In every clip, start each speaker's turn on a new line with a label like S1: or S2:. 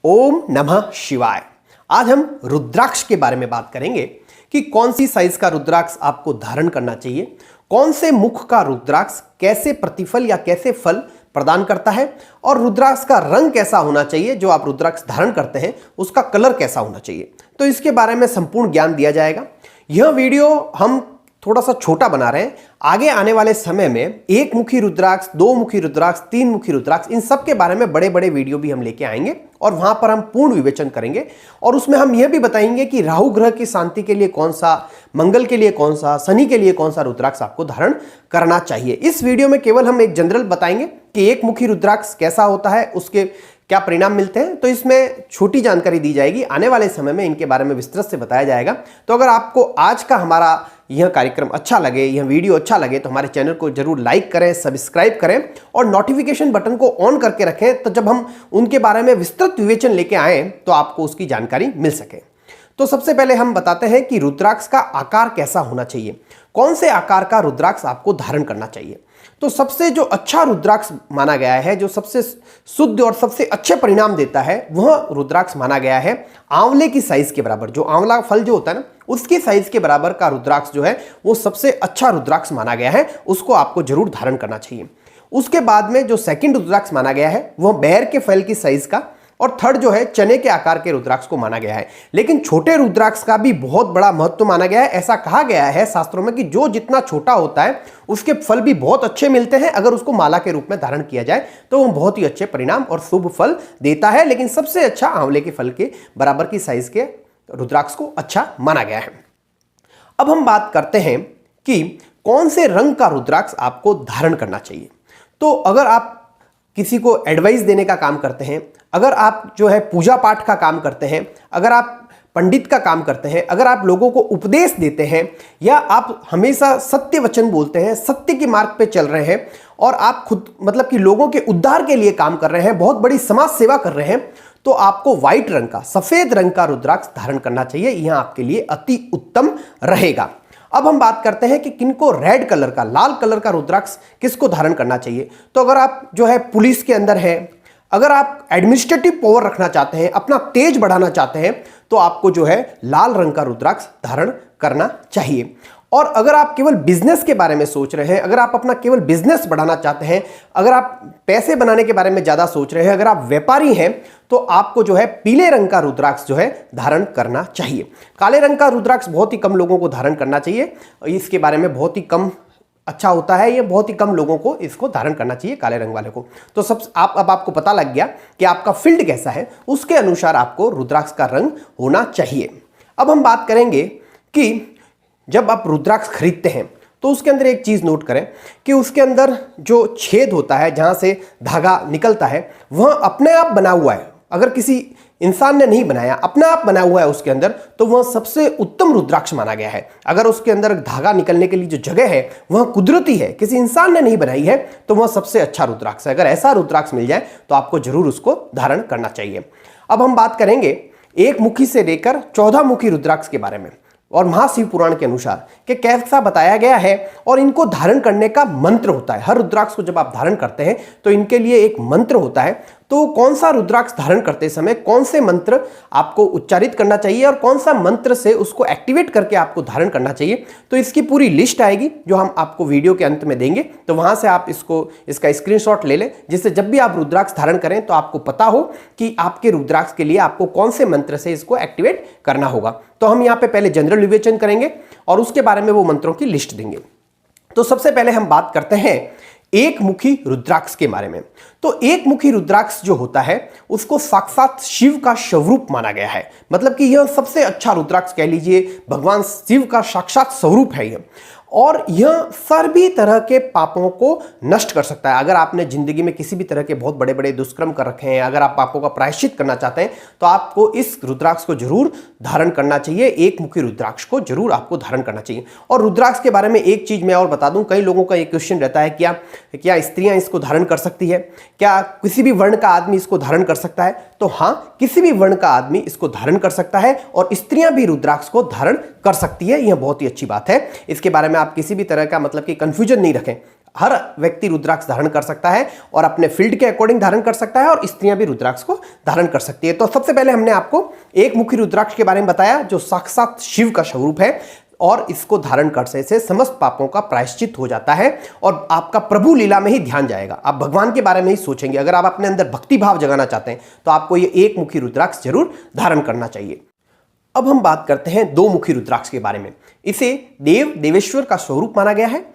S1: ओम नमः शिवाय। आज हम रुद्राक्ष के बारे में बात करेंगे कि कौन सी साइज का रुद्राक्ष आपको धारण करना चाहिए, कौन से मुख का रुद्राक्ष कैसे प्रतिफल या कैसे फल प्रदान करता है और रुद्राक्ष का रंग कैसा होना चाहिए, जो आप रुद्राक्ष धारण करते हैं उसका कलर कैसा होना चाहिए। तो इसके बारे में संपूर्ण ज्ञान दिया जाएगा। यह वीडियो हम थोड़ा सा छोटा बना रहे हैं। आगे आने वाले समय में एक मुखी रुद्राक्ष, दो मुखी रुद्राक्ष, तीन मुखी रुद्राक्ष, इन सब के बारे में बड़े बड़े वीडियो भी हम लेके आएंगे और वहां पर हम पूर्ण विवेचन करेंगे और उसमें हम यह भी बताएंगे कि राहु ग्रह की शांति के लिए कौन सा, मंगल के लिए कौन सा, शनि के लिए कौन सा रुद्राक्ष आपको धारण करना चाहिए। इस वीडियो में केवल हम एक जनरल बताएंगे कि एक मुखी रुद्राक्ष कैसा होता है, उसके क्या परिणाम मिलते हैं। तो इसमें छोटी जानकारी दी जाएगी, आने वाले समय में इनके बारे में विस्तृत से बताया जाएगा। तो अगर आपको आज का हमारा यह कार्यक्रम अच्छा लगे, यह वीडियो अच्छा लगे, तो हमारे चैनल को जरूर लाइक करें, सब्सक्राइब करें और नोटिफिकेशन बटन को ऑन करके रखें, तो जब हम उनके बारे में विस्तृत विवेचन लेके आए तो आपको उसकी जानकारी मिल सके। तो सबसे पहले हम बताते हैं कि रुद्राक्ष का आकार कैसा होना चाहिए, कौन से आकार का रुद्राक्ष आपको धारण करना चाहिए। तो सबसे जो अच्छा रुद्राक्ष माना गया है, जो सबसे शुद्ध और सबसे अच्छे परिणाम देता है, वह रुद्राक्ष माना गया है आंवले की साइज के बराबर। जो आंवला फल जो होता है ना, उसकी साइज के बराबर का रुद्राक्ष जो है वो सबसे अच्छा रुद्राक्ष माना गया है, उसको आपको जरूर धारण करना चाहिए। उसके बाद में जो सेकंड रुद्राक्ष माना गया है वह बेर के फल की साइज का, और थर्ड जो है चने के आकार के रुद्राक्ष को माना गया है। लेकिन छोटे रुद्राक्ष का भी बहुत बड़ा महत्व माना गया है। ऐसा कहा गया है शास्त्रों में कि जो जितना छोटा होता है उसके फल भी बहुत अच्छे मिलते हैं। अगर उसको माला के रूप में धारण किया जाए तो वो बहुत ही अच्छे परिणाम और शुभ फल देता है। लेकिन सबसे अच्छा आंवले के फल के बराबर की साइज के रुद्राक्ष को अच्छा माना गया है। अब हम बात करते हैं कि कौन से रंग का रुद्राक्ष आपको धारण करना चाहिए। तो अगर आप किसी को एडवाइस देने का काम करते हैं, अगर आप जो है पूजा पाठ का काम करते हैं, अगर आप पंडित का काम करते हैं, अगर आप लोगों को उपदेश देते हैं, या आप हमेशा सत्य वचन बोलते हैं, सत्य के मार्ग पे चल रहे हैं और आप खुद मतलब कि लोगों के उद्धार के लिए काम कर रहे हैं, बहुत बड़ी समाज सेवा कर रहे हैं, तो आपको व्हाइट रंग का, सफेद रंग का रुद्राक्ष धारण करना चाहिए। यह आपके लिए अति उत्तम रहेगा। अब हम बात करते हैं कि किनको रेड कलर का, लाल कलर का रुद्राक्ष किसको धारण करना चाहिए। तो अगर आप जो है पुलिस के अंदर है, अगर आप एडमिनिस्ट्रेटिव पावर रखना चाहते हैं, अपना तेज बढ़ाना चाहते हैं, तो आपको जो है लाल रंग का रुद्राक्ष धारण करना चाहिए। और अगर आप केवल बिजनेस के बारे में सोच रहे हैं, अगर आप अपना केवल बिजनेस बढ़ाना चाहते हैं, अगर आप पैसे बनाने के बारे में ज्यादा सोच रहे हैं, अगर आप व्यापारी हैं, तो आपको जो है पीले रंग का रुद्राक्ष जो है धारण करना चाहिए। काले रंग का रुद्राक्ष बहुत ही कम लोगों को धारण करना चाहिए। इसके बारे में बहुत ही कम अच्छा होता है, ये बहुत ही कम लोगों को इसको धारण करना चाहिए, काले रंग वाले को। तो सब अब आपको पता लग गया कि आपका फील्ड कैसा है, उसके अनुसार आपको रुद्राक्ष का रंग होना चाहिए। अब हम बात करेंगे कि जब आप रुद्राक्ष खरीदते हैं तो उसके अंदर एक चीज नोट करें कि उसके अंदर जो छेद होता है, जहां से धागा निकलता है, वह अपने आप बना हुआ है। अगर किसी इंसान ने नहीं बनाया, अपने आप बना हुआ है उसके अंदर, तो वह सबसे उत्तम रुद्राक्ष माना गया है। अगर उसके अंदर धागा निकलने के लिए जो जगह है वह कुदरती है, किसी इंसान ने नहीं बनाई है, तो वह सबसे अच्छा रुद्राक्ष है। अगर ऐसा रुद्राक्ष मिल जाए तो आपको जरूर उसको धारण करना चाहिए। अब हम बात करेंगे एक मुखी से लेकर 14 मुखी रुद्राक्ष के बारे में और महाशिव पुराण के अनुसार कि कैसा बताया गया है और इनको धारण करने का मंत्र होता है। हर रुद्राक्ष को जब आप धारण करते हैं तो इनके लिए एक मंत्र होता है। तो कौन सा रुद्राक्ष धारण करते समय कौन से मंत्र आपको उच्चारित करना चाहिए और कौन सा मंत्र से उसको एक्टिवेट करके आपको धारण करना चाहिए, तो इसकी पूरी लिस्ट आएगी जो हम आपको वीडियो के अंत में देंगे। तो वहां से आप इसका स्क्रीनशॉट ले लें, जिससे जब भी आप रुद्राक्ष धारण करें तो आपको पता हो कि आपके रुद्राक्ष के लिए आपको कौन से मंत्र से इसको एक्टिवेट करना होगा। तो हम यहाँ पे पहले जनरल विवेचन करेंगे और उसके बारे में वो मंत्रों की लिस्ट देंगे। तो सबसे पहले हम बात करते हैं एक मुखी रुद्राक्ष के बारे में। तो एक मुखी रुद्राक्ष जो होता है उसको साक्षात शिव का स्वरूप माना गया है। मतलब कि यह सबसे अच्छा रुद्राक्ष कह लीजिए, भगवान शिव का साक्षात स्वरूप है यह, और यह सभी तरह के पापों को नष्ट कर सकता है। अगर आपने जिंदगी में किसी भी तरह के बहुत बड़े बड़े दुष्कर्म कर रखे हैं, अगर आप पापों का प्रायश्चित करना चाहते हैं, तो आपको इस रुद्राक्ष को जरूर धारण करना चाहिए। एक मुखी रुद्राक्ष को जरूर आपको धारण करना चाहिए। और रुद्राक्ष के बारे में एक चीज मैं और बता दूं, कई लोगों का एक क्वेश्चन रहता है, क्या स्त्रियां इसको धारण कर सकती है, क्या किसी भी वर्ण का आदमी इसको धारण कर सकता है? तो हाँ, किसी भी वर्ण का आदमी इसको धारण कर सकता है और स्त्रियां भी रुद्राक्ष को धारण कर सकती है। यह बहुत ही अच्छी बात है। इसके बारे में आप किसी भी तरह का मतलब कि कंफ्यूजन नहीं रखें। हर व्यक्ति रुद्राक्ष धारण कर सकता है और अपने फील्ड के अकॉर्डिंग धारण कर सकता है, और स्त्रियां भी रुद्राक्ष को धारण कर सकती है। तो सबसे पहले हमने आपको एक मुखी रुद्राक्ष के बारे में बताया, जो साक्षात शिव का स्वरूप है, और इसको धारण करने से समस्त पापों का प्रायश्चित हो जाता है और आपका प्रभु लीला में ही ध्यान जाएगा। आप भगवान के बारे में ही सोचेंगे। अगर आप अपने अंदर भक्ति भाव जगाना चाहते हैं तो आपको ये एक मुखी रुद्राक्ष जरूर धारण करना चाहिए। अब हम बात करते हैं दो मुखी रुद्राक्ष के बारे में। इसे देव देवेश्वर का स्वरूप माना गया है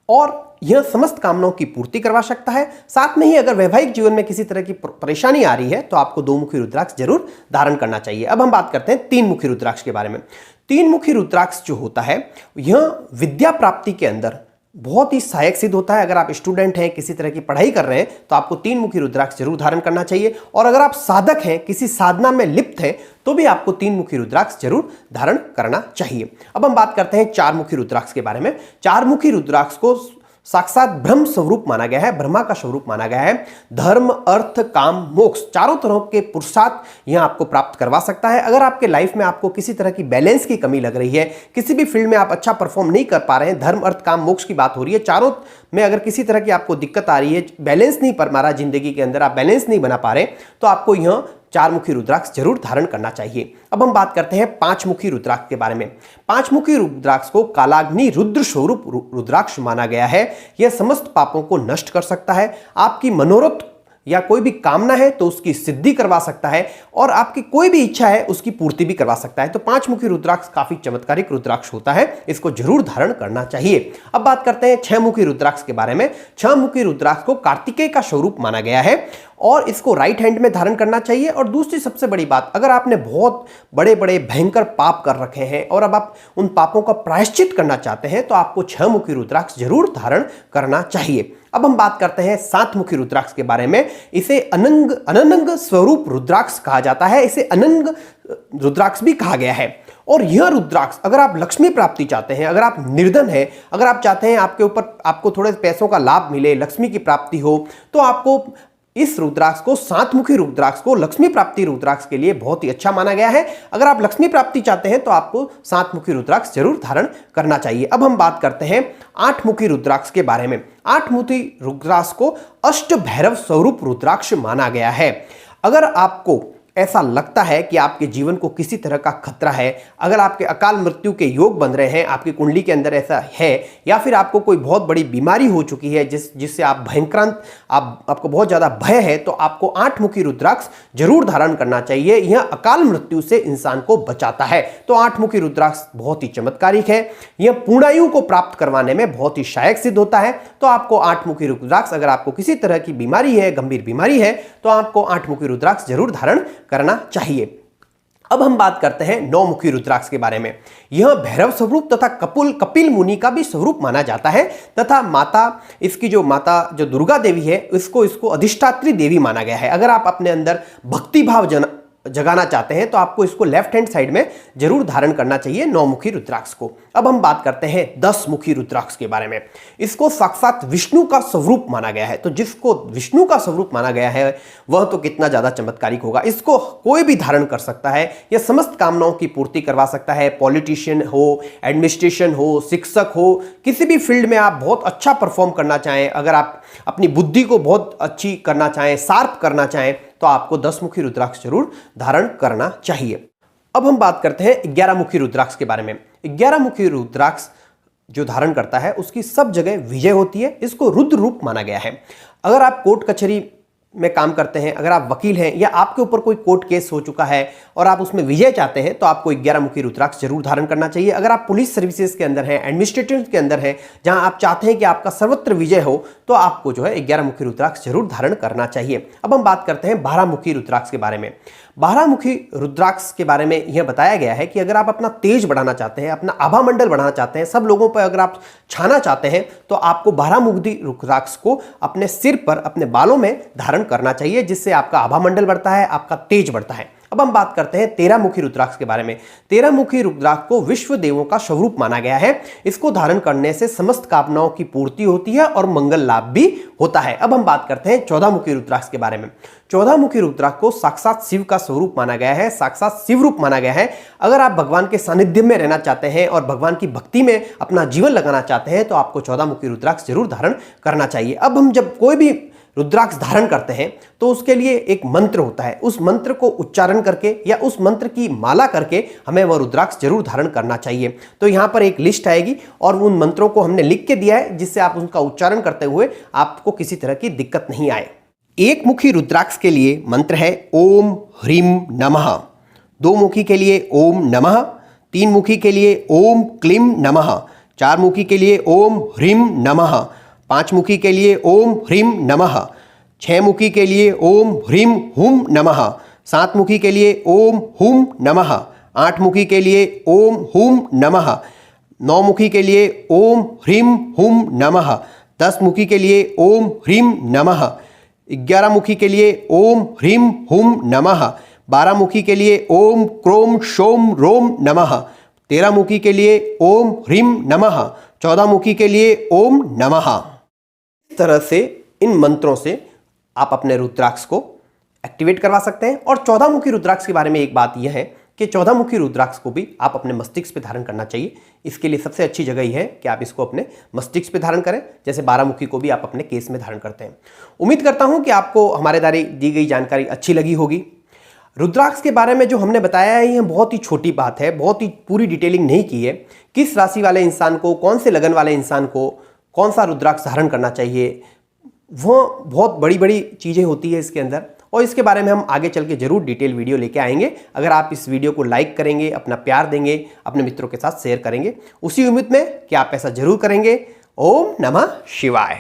S1: और यह समस्त कामनाओं की पूर्ति करवा सकता है। साथ में ही अगर वैवाहिक जीवन में किसी तरह की परेशानी आ रही है तो आपको दो मुखी रुद्राक्ष जरूर धारण करना चाहिए। अब हम बात करते हैं तीन मुखी रुद्राक्ष के बारे में। तीन मुखी रुद्राक्ष जो होता है यह विद्या प्राप्ति के अंदर बहुत ही सहायक सिद्ध होता है। अगर आप स्टूडेंट हैं, किसी तरह की पढ़ाई कर रहे हैं, तो आपको तीन मुखी रुद्राक्ष जरूर धारण करना चाहिए। और अगर आप साधक हैं, किसी साधना में लिप्त हैं, तो भी आपको तीन मुखी रुद्राक्ष जरूर धारण करना चाहिए। अब हम बात करते हैं चार मुखी रुद्राक्ष के बारे में। चार मुखी रुद्राक्ष को साक्षात ब्रह्म स्वरूप माना गया है, ब्रह्मा का स्वरूप माना गया है। धर्म, अर्थ, काम, मोक्ष चारों तरह के पुरुषार्थ यह आपको प्राप्त करवा सकता है। अगर आपके लाइफ में आपको किसी तरह की बैलेंस की कमी लग रही है, किसी भी फील्ड में आप अच्छा परफॉर्म नहीं कर पा रहे हैं, धर्म, अर्थ, काम, मोक्ष की बात हो रही है, चारों में अगर किसी तरह की आपको दिक्कत आ रही है, बैलेंस नहीं पा रहा जिंदगी के अंदर, आप बैलेंस नहीं बना पा रहे, तो आपको यह चार मुखी रुद्राक्ष जरूर धारण करना चाहिए। अब हम बात करते हैं पांच मुखी रुद्राक्ष के बारे में। पांच मुखी रुद्राक्ष को कालाग्नि रुद्र स्वरूप रुद्राक्ष माना गया है। यह समस्त पापों को नष्ट कर सकता है। आपकी मनोरथ या कोई भी कामना है तो उसकी सिद्धि करवा सकता है, और आपकी कोई भी इच्छा है उसकी पूर्ति भी करवा सकता है। तो पांच मुखी रुद्राक्ष काफी चमत्कारिक रुद्राक्ष होता है, इसको जरूर धारण करना चाहिए। अब बात करते हैं छह मुखी रुद्राक्ष के बारे में। छह मुखी रुद्राक्ष को कार्तिकेय का स्वरूप माना गया है और इसको राइट हैंड में धारण करना चाहिए। और दूसरी सबसे बड़ी बात, अगर आपने बहुत बड़े बड़े भयंकर पाप कर रखे हैं और अब आप उन पापों का प्रायश्चित करना चाहते हैं, तो आपको छह मुखी रुद्राक्ष जरूर धारण करना चाहिए। अब हम बात करते हैं सात मुखी रुद्राक्ष के बारे में। इसे अनंग स्वरूप रुद्राक्ष कहा जाता है, इसे अनंग रुद्राक्ष भी कहा गया है। और यह रुद्राक्ष, अगर आप लक्ष्मी प्राप्ति चाहते हैं, अगर आप निर्धन हैं, अगर आप चाहते हैं आपको थोड़े पैसों का लाभ मिले, लक्ष्मी की प्राप्ति हो, तो आपको इस रुद्राक्ष को, सात मुखी रुद्राक्ष को लक्ष्मी प्राप्ति रुद्राक्ष के लिए बहुत ही अच्छा माना गया है। अगर आप लक्ष्मी प्राप्ति चाहते हैं तो आपको सात मुखी रुद्राक्ष जरूर धारण करना चाहिए। अब हम बात करते हैं आठ मुखी रुद्राक्ष के बारे में। आठ मुखी रुद्राक्ष को अष्ट भैरव स्वरूप रुद्राक्ष माना गया है। अगर आपको ऐसा लगता है कि आपके जीवन को किसी तरह का खतरा है, अगर आपके अकाल मृत्यु के योग बन रहे हैं, आपकी कुंडली के अंदर ऐसा है, या फिर आपको कोई बहुत बड़ी बीमारी हो चुकी है जिससे आप भयंक्रांत, आपको बहुत ज़्यादा भय है, तो आपको आठ मुखी रुद्राक्ष जरूर धारण करना चाहिए। यह अकाल मृत्यु से इंसान को बचाता है। तो आठ मुखी रुद्राक्ष बहुत ही चमत्कारिक है। यह पूर्णायु को प्राप्त करवाने में बहुत ही सहायक सिद्ध होता है। तो आपको आठ मुखी रुद्राक्ष, अगर आपको किसी तरह की बीमारी है, गंभीर बीमारी है, तो आपको आठ मुखी रुद्राक्ष जरूर धारण करना चाहिए। अब हम बात करते हैं नौ मुखी रुद्राक्ष के बारे में। यह भैरव स्वरूप तथा कपिल मुनि का भी स्वरूप माना जाता है, तथा इसकी जो माता जो दुर्गा देवी है, इसको अधिष्ठात्री देवी माना गया है। अगर आप अपने अंदर भक्ति भाव जगाना चाहते हैं तो आपको इसको लेफ्ट हैंड साइड में जरूर धारण करना चाहिए, नौ मुखी रुद्राक्ष को। अब हम बात करते हैं 10 मुखी रुद्राक्ष के बारे में। इसको साक्षात विष्णु का स्वरूप माना गया है। तो जिसको विष्णु का स्वरूप माना गया है वह तो कितना ज्यादा चमत्कारिक होगा। इसको कोई भी धारण कर सकता है, यह समस्त कामनाओं की पूर्ति करवा सकता है। पॉलिटिशियन हो, एडमिनिस्ट्रेशन हो, शिक्षक हो, किसी भी फील्ड में आप बहुत अच्छा परफॉर्म करना चाहें, अगर आप अपनी बुद्धि को बहुत अच्छी करना चाहें, शार्प करना चाहें, तो आपको 10 मुखी रुद्राक्ष जरूर धारण करना चाहिए। अब हम बात करते हैं 11 मुखी रुद्राक्ष के बारे में। 11 मुखी रुद्राक्ष जो धारण करता है उसकी सब जगह विजय होती है। इसको रुद्र रूप माना गया है। अगर आप कोर्ट कचहरी में काम करते हैं, अगर आप वकील हैं, या आपके ऊपर कोई कोर्ट केस हो चुका है और आप उसमें विजय चाहते हैं, तो आपको 11 मुखी रुद्राक्ष जरूर धारण करना चाहिए। अगर आप पुलिस सर्विसेज के अंदर हैं, एडमिनिस्ट्रेटिव के अंदर हैं, जहां आप चाहते हैं कि आपका सर्वत्र विजय हो, तो आपको जो है 11 मुखी रुद्राक्ष जरूर धारण करना चाहिए। अब हम बात करते हैं 12 मुखी रुद्राक्ष के बारे में। 12 मुखी रुद्राक्ष के बारे में यह बताया गया है कि अगर आप अपना तेज बढ़ाना चाहते हैं, अपना आभा मंडल बढ़ाना चाहते हैं, सब लोगों पर अगर आप छाना चाहते हैं, तो आपको 12 मुखी रुद्राक्ष को अपने सिर पर, अपने बालों में धारण करना चाहिए, जिससे आपका आभा मंडल बढ़ता है, आपका तेज बढ़ता है। अब हम बात करते हैं 13 मुखी रुद्राक्ष के बारे में। 13 मुखी रुद्राक्ष को विश्व देवों का स्वरूप माना गया है। इसको धारण करने से समस्त कामनाओं की पूर्ति होती है और मंगल लाभ भी होता है। अब हम बात करते हैं 14 मुखी रुद्राक्ष के बारे में। 14 मुखी रुद्राक्ष को साक्षात शिव का स्वरूप माना गया है, साक्षात शिव रूप माना गया है। अगर आप भगवान के सानिध्य में रहना चाहते हैं और भगवान की भक्ति में अपना जीवन लगाना चाहते हैं तो आपको 14 मुखी रुद्राक्ष जरूर धारण करना चाहिए। अब हम जब कोई भी रुद्राक्ष धारण करते हैं तो उसके लिए एक मंत्र होता है, उस मंत्र को उच्चारण करके या उस मंत्र की माला करके हमें वह रुद्राक्ष जरूर धारण करना चाहिए। तो यहाँ पर एक लिस्ट आएगी और उन मंत्रों को हमने लिख के दिया है जिससे आप उनका उच्चारण करते हुए आपको किसी तरह की दिक्कत नहीं आए। एक मुखी रुद्राक्ष के लिए मंत्र है ओम ह्रीम नमः, 2 मुखी के लिए ओम नमः, 3 मुखी के लिए ओम क्लीम नमः, 4 मुखी के लिए ओम ह्रीम नमः, 5 मुखी के लिए ओम ह्रीम नमः, 6 मुखी के लिए ओम ह्रीम हुम नमः, 7 मुखी के लिए ओम हुम नमः, 8 मुखी के लिए ओम हुम नमः, 9 मुखी के लिए ओम ह्रीम हुम नमः, 10 मुखी के लिए ओम ह्रीम नमः, 11 मुखी के लिए ओम ह्रीम हुम नमः, 12 मुखी के लिए ओम क्रोम शोम रोम नमः, 13 मुखी के लिए ओम ह्रीम नमः, 14 मुखी के लिए ओम नमः। इस तरह से इन मंत्रों से आप अपने रुद्राक्ष को एक्टिवेट करवा सकते हैं। और 14 मुखी रुद्राक्ष के बारे में एक बात यह है कि 14 मुखी रुद्राक्ष को भी आप अपने मस्तिष्क पे धारण करना चाहिए। इसके लिए सबसे अच्छी जगह यह है कि आप इसको अपने मस्तिष्क पे धारण करें, जैसे 12 मुखी को भी आप अपने केस में धारण करते हैं। उम्मीद करता हूं कि आपको हमारे द्वारा दी गई जानकारी अच्छी लगी होगी। रुद्राक्ष के बारे में जो हमने बताया है यह बहुत ही छोटी बात है, बहुत ही पूरी डिटेलिंग नहीं की है। किस राशि वाले इंसान को, कौन से लगन वाले इंसान को कौन सा रुद्राक्ष धारण करना चाहिए, वो बहुत बड़ी बड़ी चीज़ें होती है इसके अंदर, और इसके बारे में हम आगे चल के जरूर डिटेल वीडियो लेके आएंगे। अगर आप इस वीडियो को लाइक करेंगे, अपना प्यार देंगे, अपने मित्रों के साथ शेयर करेंगे, उसी उम्मीद में कि आप ऐसा जरूर करेंगे। ओम नमः शिवाय।